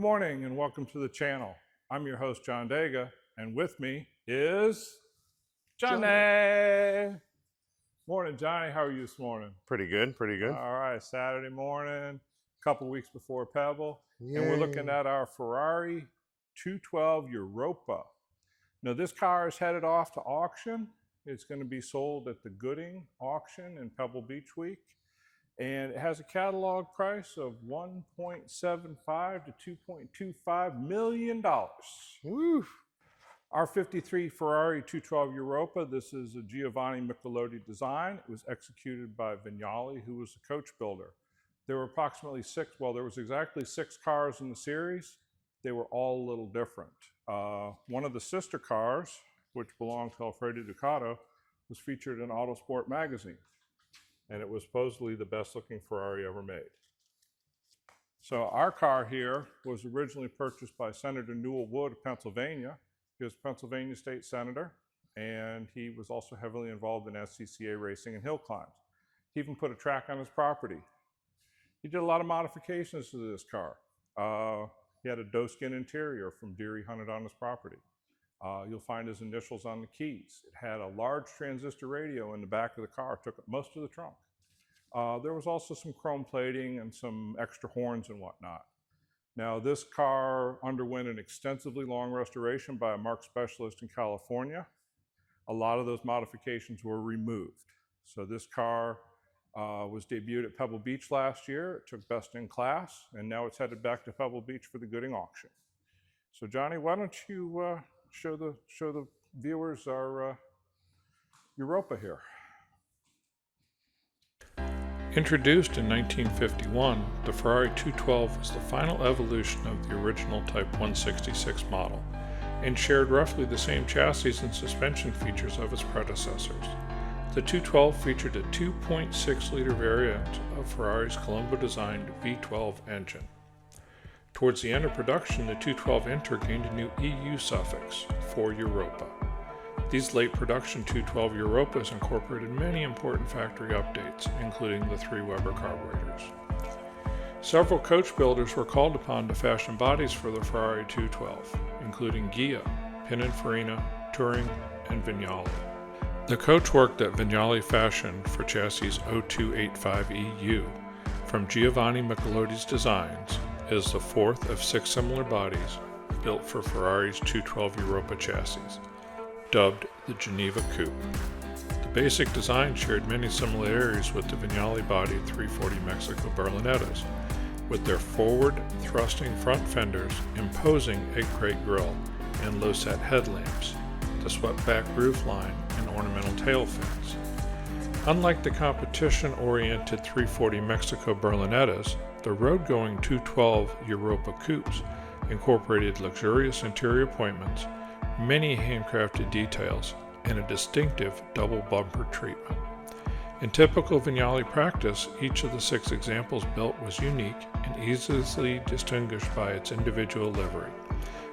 morning and welcome to the channel. I'm your host, John Dega, and with me is Johnny. Morning, Johnny. How are you this morning? Pretty good, pretty good. All right, Saturday morning, a couple weeks before Pebble, Yay. and we're looking at our Ferrari 212 Europa. Now, this car is headed off to auction. It's going to be sold at the Gooding auction in Pebble Beach Week. And it has a catalog price of $1.75 to $2.25 million. Woo. Our 53 Ferrari 212 Europa, this is a Giovanni Michelotti design. It was executed by Vignali, who was the coach builder. There were approximately there was exactly 6 cars in the series. They were all a little different. One of the sister cars, which belonged to Alfredo Ducato, was featured in Autosport magazine. And it was supposedly the best looking Ferrari ever made. So our car here was originally purchased by Senator Newell Wood of Pennsylvania. He was a Pennsylvania state senator, and he was also heavily involved in SCCA racing and hill climbs. He even put a track on his property. He did a lot of modifications to this car. He had a doe-skin interior from deer he hunted on his property. You'll find his initials on the keys. It had a large transistor radio in the back of the car, took up most of the trunk. There was also some chrome plating and some extra horns and whatnot. Now, this car underwent an extensively long restoration by a marque specialist in California. A lot of those modifications were removed. So this car was debuted at Pebble Beach last year. It took best in class, and now it's headed back to Pebble Beach for the Gooding auction. So Johnny, why don't you show the viewers our Europa here. Introduced in 1951, the Ferrari 212 was the final evolution of the original Type 166 model and shared roughly the same chassis and suspension features of its predecessors. The 212 featured a 2.6-liter variant of Ferrari's Colombo-designed V12 engine. Towards the end of production, the 212 Inter gained a new EU suffix for Europa. These late production 212 Europas incorporated many important factory updates, including the 3 Weber carburetors. Several coach builders were called upon to fashion bodies for the Ferrari 212, including Ghia, Pininfarina, Touring, and Vignali. The coachwork that Vignali fashioned for chassis 0285EU from Giovanni Michelotti's designs is the 4th of 6 similar bodies built for Ferrari's 212 Europa chassis, dubbed the Geneva Coupe. The basic design shared many similarities with the Vignali-bodied 340 Mexico Berlinettas, with their forward-thrusting front fenders, imposing egg crate grille, and low-set headlamps, the swept-back roofline, and ornamental tail fins. Unlike the competition-oriented 340 Mexico Berlinettas, the road-going 212 Europa Coupes incorporated luxurious interior appointments, many handcrafted details, and a distinctive double bumper treatment. In typical Vignali practice, each of the 6 examples built was unique and easily distinguished by its individual livery,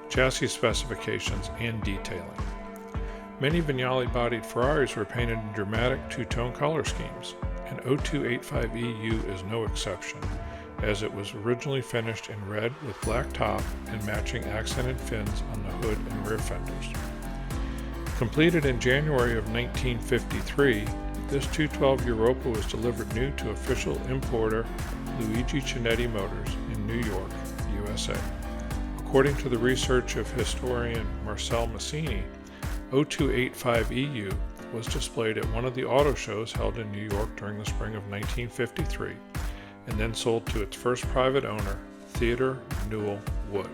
chassis specifications, and detailing. Many Vignali-bodied Ferraris were painted in dramatic 2-tone color schemes, and 0285EU is no exception, as it was originally finished in red with black top and matching accented fins on the hood and rear fenders. Completed in January of 1953, this 212 Europa was delivered new to official importer Luigi Cinetti Motors in New York, USA. According to the research of historian Marcel Massini, 0285EU was displayed at one of the auto shows held in New York during the spring of 1953, and then sold to its first private owner, Theodore Newell Wood.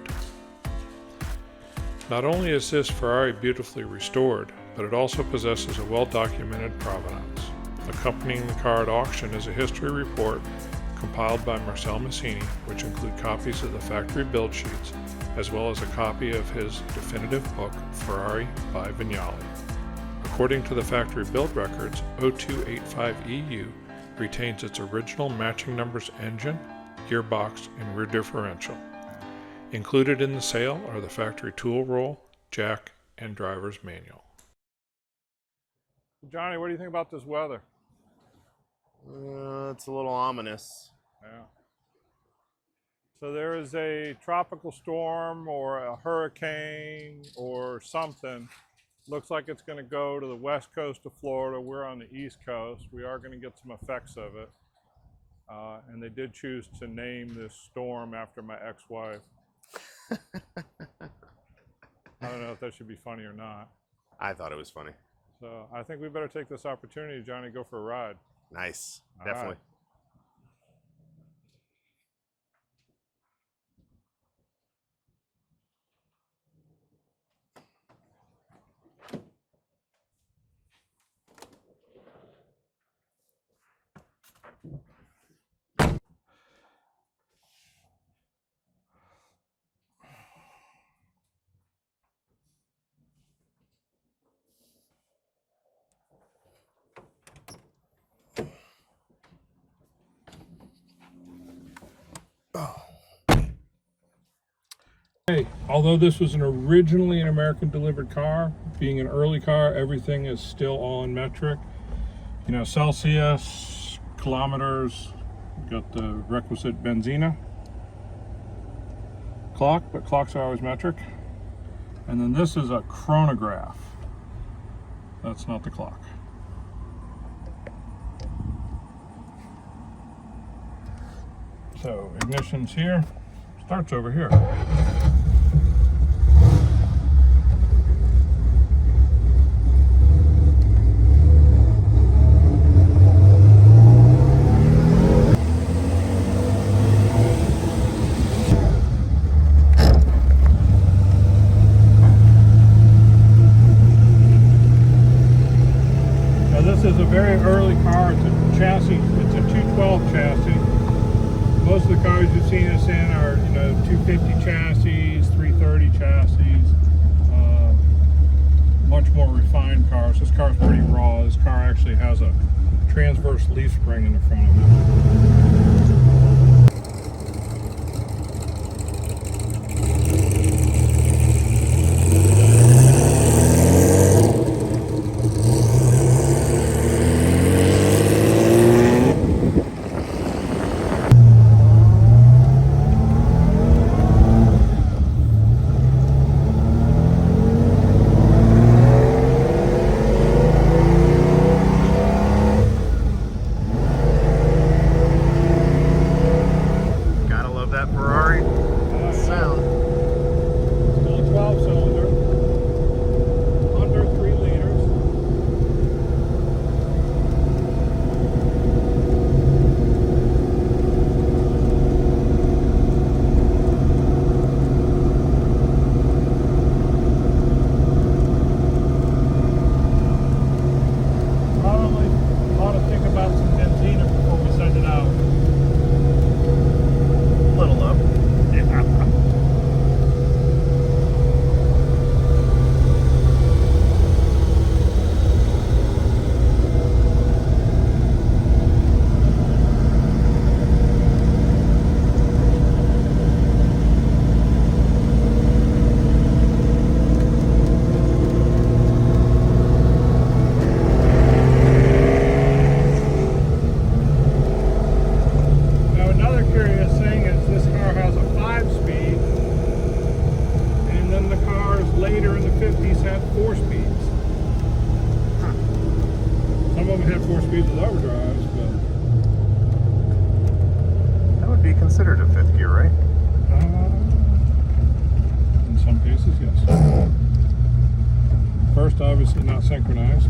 Not only is this Ferrari beautifully restored, but it also possesses a well-documented provenance. Accompanying the car at auction is a history report compiled by Marcel Massini, which include copies of the factory build sheets, as well as a copy of his definitive book, Ferrari by Vignali. According to the factory build records, 0285EU retains its original matching numbers engine, gearbox, and rear differential. Included in the sale are the factory tool roll, jack, and driver's manual. Johnny, what do you think about this weather? It's a little ominous. Yeah. So there is a tropical storm or a hurricane or something. Looks like it's going to go to the west coast of Florida. We're on the east coast. We are going to get some effects of it. And they did choose to name this storm after my ex-wife. I don't know if that should be funny or not. I thought it was funny. So I think we better take this opportunity, Johnny, go for a ride. Nice. All Definitely. right. Hey, although this was originally an American delivered car, being an early car, everything is still on metric. You know, Celsius, kilometers, got the requisite benzina clock, but clocks are always metric. And then this is a chronograph. That's not the clock. So ignition's here, starts over here. This is a very early car. It's a chassis. It's a 212 chassis. Most of the cars you've seen us in are, 250 chassis, 330 chassis. Much more refined cars. This car's pretty raw. This car actually has a transverse leaf spring in the front of it. That Ferrari sound. Still a 12 cylinder, under 3 liters. Probably ought to think about some benzina before we send it out. Little low. Yeah. Now another curious thing is this car has a 5-speed, and then the cars later in the 50s had 4 speeds. Some of them had 4 speeds with overdrives, but That would be considered a fifth gear, right? in some cases, yes. First, obviously not synchronized.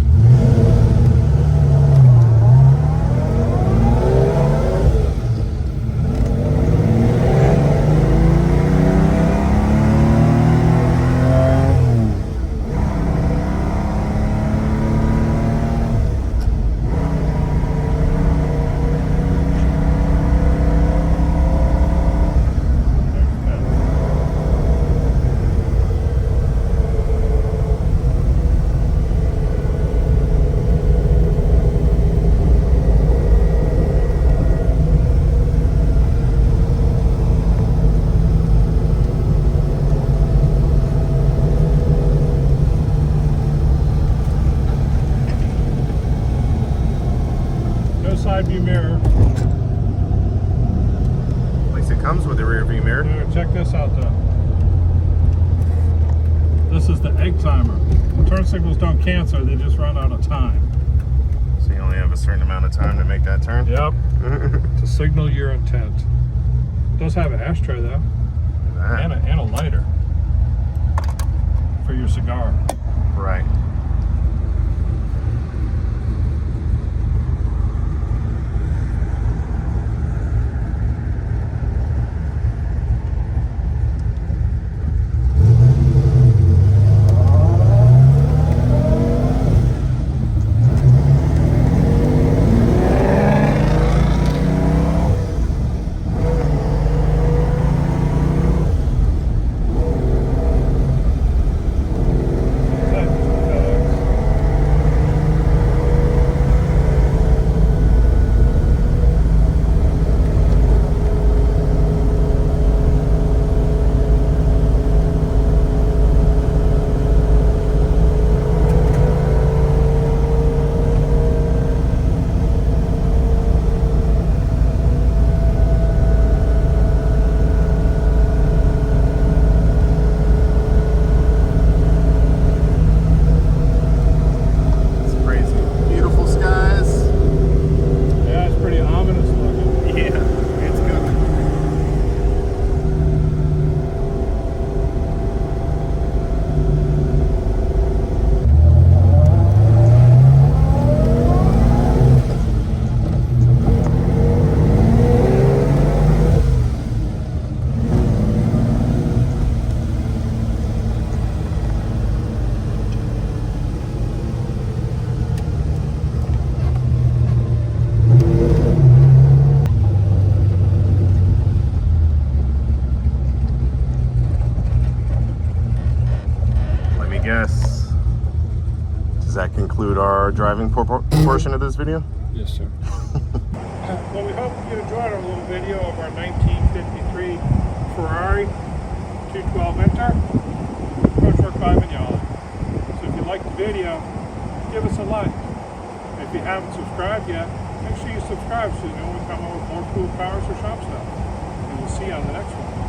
No side view mirror. At least it comes with a rear rear view mirror. Dude, check this out though. This is the egg timer. Turn signals don't cancel, they just run out of time. So you only have a certain amount of time to make that turn? Yep. To signal your intent. It does have an ashtray though. And a lighter for your cigar. Right. Guess, does that conclude our driving portion of this video? Yes, sir. Well, we hope you enjoyed our little video of our 1953 Ferrari 212 Enter, coach work by Vignale. So if you liked the video, give us a like. If you haven't subscribed yet, make sure you subscribe so you know when we come up with more cool cars or shop stuff. And we'll see you on the next one.